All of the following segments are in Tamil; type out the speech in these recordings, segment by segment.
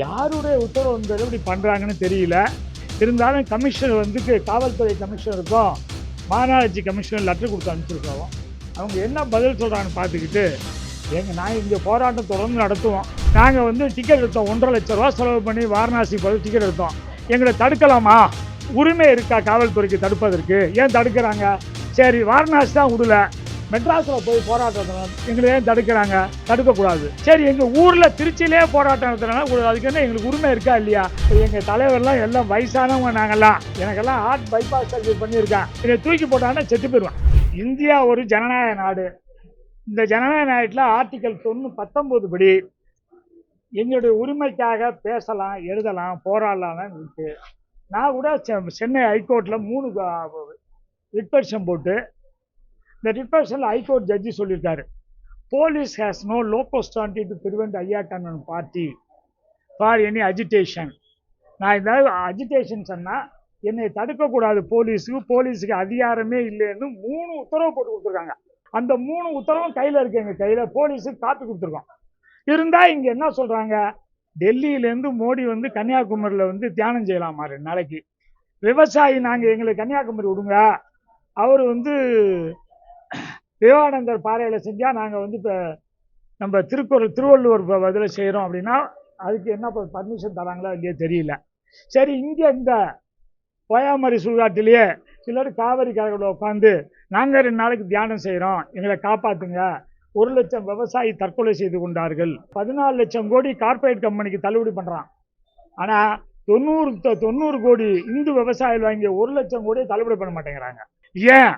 யாருடைய உத்தரவு என்பது இப்படி பண்ணுறாங்கன்னு தெரியல. இருந்தாலும் கமிஷனர் வந்து காவல்துறை கமிஷனருக்கும் மாநகராட்சி கமிஷனர் லெட்டர் கொடுத்து அனுப்பிச்சிருக்கோம். அவங்க என்ன பதில் சொல்கிறாங்கன்னு பார்த்துக்கிட்டு நாங்கள் இங்கே போராட்டம் தொடர்ந்து நடத்துவோம். நாங்கள் வந்து டிக்கெட் எடுத்தோம், 1,50,000 லட்ச ரூபா செலவு பண்ணி வாரணாசி போய் டிக்கெட் எடுத்தோம். எங்களை தடுக்கலாமா? உரிமை இருக்கா காவல்துறைக்கு தடுப்பதற்கு? ஏன் தடுக்கிறாங்க? சரி, வாரணாசி தான் விடல, மெட்ராஸில் போய் போராட்டம் எங்களை ஏன் தடுக்கிறாங்க? தடுக்கக்கூடாது. சரி, எங்கள் ஊரில் திருச்சியிலே போராட்டம் நடத்துனால அதுக்கு என்ன எங்களுக்கு உரிமை இருக்கா இல்லையா? எங்கள் தலைவர்லாம் எல்லாம் வயசானவங்க, நாங்கள்லாம் எனக்கெல்லாம் ஹார்ட் பைபாஸ் சர்ஜரி பண்ணியிருக்கேன். என்னை தூக்கி போட்டாங்கன்னா செத்து போயிடுவேன். இந்தியா ஒரு ஜனநாயக நாடு. இந்த ஜனநாயக நாட்டில் ஆர்டிகல் 19 படி எங்களுடைய உரிமைக்காக பேசலாம், எழுதலாம், போராடலாம் இருக்கு. நான் கூட சென்னை ஹைகோர்ட்டில் 3 ரிட்பெர்ஷன் போட்டு, இந்த ரிட்பெர்ஷனில் ஹைகோர்ட் ஜட்ஜி சொல்லியிருக்காரு, police has no locus standi to prevent ஐயாட்டன் பார்ட்டி ஃபார் எனி அஜிடேஷன். நான் ஏதாவது அஜிடேஷன் சொன்னால் என்னை தடுக்கக்கூடாது, போலீஸுக்கு அதிகாரமே இல்லைன்னு 3 உத்தரவு போட்டு கொடுத்துருக்காங்க. அந்த 3 உத்தரவும் கையில் இருக்கு, எங்கள் கையில். போலீஸுக்கு காப்பி கொடுத்துருக்கோம். இருந்தால் இங்கே என்ன சொல்கிறாங்க, டெல்லியிலேருந்து மோடி வந்து கன்னியாகுமரியில் வந்து தியானம் செய்யலாமா 2 நாளைக்கு. விவசாயி நாங்கள் எங்களுக்கு கன்னியாகுமரி விடுங்க, அவர் வந்து விவேகானந்தர் பாறையில் செஞ்சால் நாங்கள் வந்து இப்போ நம்ம திருவள்ளுவர் பதில் செய்கிறோம் அப்படின்னா அதுக்கு என்ன பர்மிஷன் தராங்களோ இல்லையோ தெரியல. சரி, இங்கே இந்த பொயாமரி சுடுகாட்டிலேயே சிலர் காவிரி கரையில் உட்காந்து நாங்கள் 2 நாளைக்கு தியானம் செய்கிறோம், எங்களை காப்பாற்றுங்க, 1 லட்சம் விவசாயி தற்கொலை செய்து கொண்டார்கள், 14 லட்சம் கோடி கார்பரேட் கம்பெனிக்கு தள்ளுபடி பண்ணுறான். ஆனால் 90 கோடி இந்து விவசாயிகள் வாங்கிய 1 லட்சம் கோடியை தள்ளுபடி பண்ண மாட்டேங்கிறாங்க. ஏன்?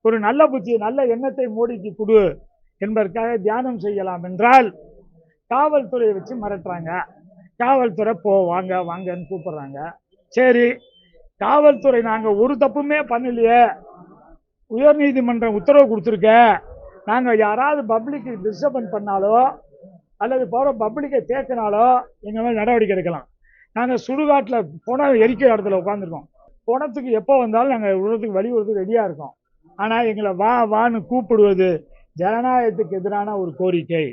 ஒரு நல்ல புத்தி, நல்ல எண்ணத்தை மோடிக்கு கொடு என்பதற்காக தியானம் செய்யலாம் என்றால் காவல்துறையை வச்சு மிரட்டுறாங்க. காவல்துறை வாங்க வாங்கன்னு கூப்பிடுறாங்க. சரி, காவல்துறை நாங்கள் ஒரு தப்புமே பண்ணலையே, உயர்நீதிமன்றம் உத்தரவு கொடுத்துருக்க, நாங்கள் யாராவது பப்ளிக்கு டிஸ்டர்பன்ஸ் பண்ணாலோ அல்லது போகிற பப்ளிக்கை தேக்கினாலோ எங்கள் மேலே நடவடிக்கை எடுக்கலாம். நாங்கள் சுடுகாட்டில் பணம் எரிக்கிற இடத்துல உட்காந்துருக்கோம். பணத்துக்கு எப்போ வந்தாலும் நாங்கள் விடுறதுக்கு வழி விடுறதுக்கு ரெடியாக இருக்கோம். ஆனால் எங்களை வான்னு கூப்பிடுவது ஜனநாயகத்துக்கு எதிரான ஒரு கோரிக்கை.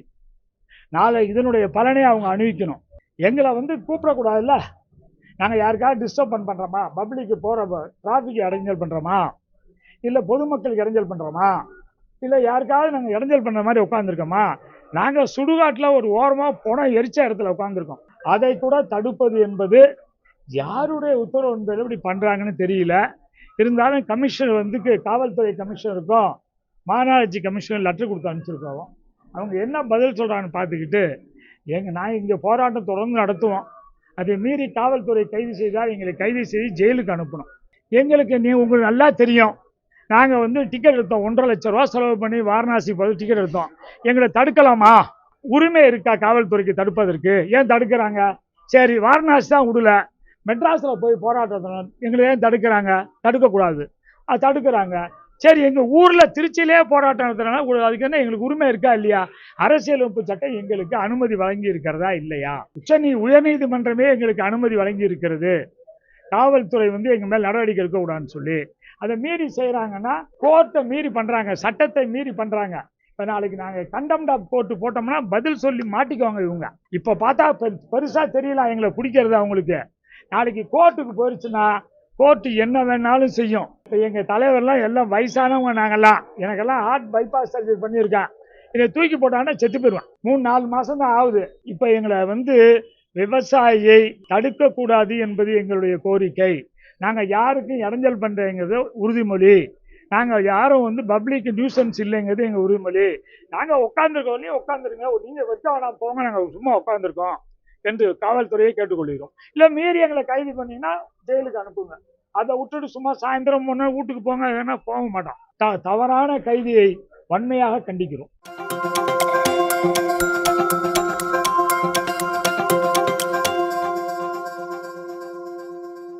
நாளை இதனுடைய பலனை அவங்க அணிவிக்கணும். எங்களை வந்து கூப்பிடக்கூடாதுல்ல. நாங்கள் யாருக்காவது டிஸ்டர்ப் பண்ணுறோமா? பப்ளிக்கு போகிற டிராஃபிக் இடைஞ்சல் பண்ணுறோமா? இல்லை பொதுமக்களுக்கு இடைஞ்சல் பண்ணுறோமா? இல்லை யாருக்காவது நாங்கள் இடைஞ்சல் பண்ணுற மாதிரி உட்காந்துருக்கோமா? நாங்கள் சுடுகாட்டில் ஒரு ஓரமாக பணம் எரிச்ச இடத்துல உட்காந்துருக்கோம். அதை கூட தடுப்பது என்பது யாருடைய உத்தரவு என்பது இப்படி பண்ணுறாங்கன்னு தெரியல. இருந்தாலும் கமிஷனர் வந்து காவல்துறை கமிஷனருக்கும் மாநகராட்சி கமிஷனர் லெட்டர் கொடுத்து அனுப்பிச்சிருக்கோம். அவங்க என்ன பதில் சொல்கிறாங்கன்னு பார்த்துக்கிட்டு நாங்கள் இங்கே போராட்டம் தொடர்ந்து நடத்துவோம். அதை மீறி காவல்துறை கைது செய்தால் எங்களை கைது செய்து ஜெயிலுக்கு அனுப்பணும். எங்களுக்கு உங்களுக்கு நல்லா தெரியும், நாங்கள் வந்து டிக்கெட் எடுத்தோம், 1,50,000 லட்ச ரூபா செலவு பண்ணி வாரணாசி போய் டிக்கெட் எடுத்தோம். எங்களை தடுக்கலாமா? உரிமை இருக்கா காவல்துறைக்கு தடுப்பதற்கு? ஏன் தடுக்கிறாங்க? சரி, வாரணாசி தான் விடல, மெட்ராஸில் போய் போராட்டம் எங்களை ஏன் தடுக்கிறாங்க? தடுக்கக்கூடாது. தடுக்கிறாங்க. சரி, எங்கள் ஊரில் திருச்சியிலே போராட்டம் நடத்துனால அதுக்கு என்ன எங்களுக்கு உரிமை இருக்கா இல்லையா? அரசியலமைப்பு சட்டம் எங்களுக்கு அனுமதி வழங்கி இருக்கிறதா இல்லையா? உயர்நீதிமன்றமே எங்களுக்கு அனுமதி வழங்கி இருக்கிறது, காவல்துறை வந்து எங்கள் மேல் நடவடிக்கை எடுக்கக்கூடாதுன்னு சொல்லி. அதை மீறி செய்கிறாங்கன்னா கோர்ட்டை மீறி பண்ணுறாங்க, சட்டத்தை மீறி பண்ணுறாங்க. இப்போ நாளைக்கு நாங்கள் கண்டெம்ட் ஆஃப் கோர்ட்டு போட்டோம்னா பதில் சொல்லி மாட்டிக்குவாங்க இவங்க. இப்போ பார்த்தா பெருசாக தெரியலாம் எங்களை பிடிக்கிறது அவங்களுக்கு. நாளைக்கு கோர்ட்டுக்கு போயிடுச்சுன்னா கோர்ட்டு என்ன வேணாலும் செய்யும். இப்போ எங்கள் தலைவர்லாம் எல்லாம் வயசானவங்க, நாங்கள்லாம் எனக்கெல்லாம் ஹார்ட் பைபாஸ் சர்ஜரி பண்ணியிருக்கேன். என்னை தூக்கி போட்டாங்கன்னா செத்து போயிடுவேன். 3-4 மாதம் தான் ஆகுது. இப்போ எங்களை வந்து விவசாயியை தடுக்கக்கூடாது என்பது எங்களுடைய கோரிக்கை. நாங்கள் யாருக்கும் இடைஞ்சல் பண்ணுறேங்கிறது உறுதிமொழி. நாங்கள் யாரும் வந்து பப்ளிக் நியூசன்ஸ் இல்லைங்கிறது எங்கள் உறுதிமொழி. நாங்கள் உட்காந்துருங்க, நீங்கள் வச்சா வேணாம் போங்க, நாங்கள் சும்மா உட்காந்துருக்கோம் என்று காவல்துறையை கேட்டுக்கொள்கிறோம். இல்லை மீறி எங்களை கைது பண்ணிங்கன்னா ஜெயிலுக்கு அனுப்புங்க. அதை விட்டுட்டு சும்மா சாயந்தரம் போனால் வீட்டுக்கு போங்க ஏன்னா போக மாட்டோம். தவறான கைதியை வன்மையாக கண்டிக்கிறோம்.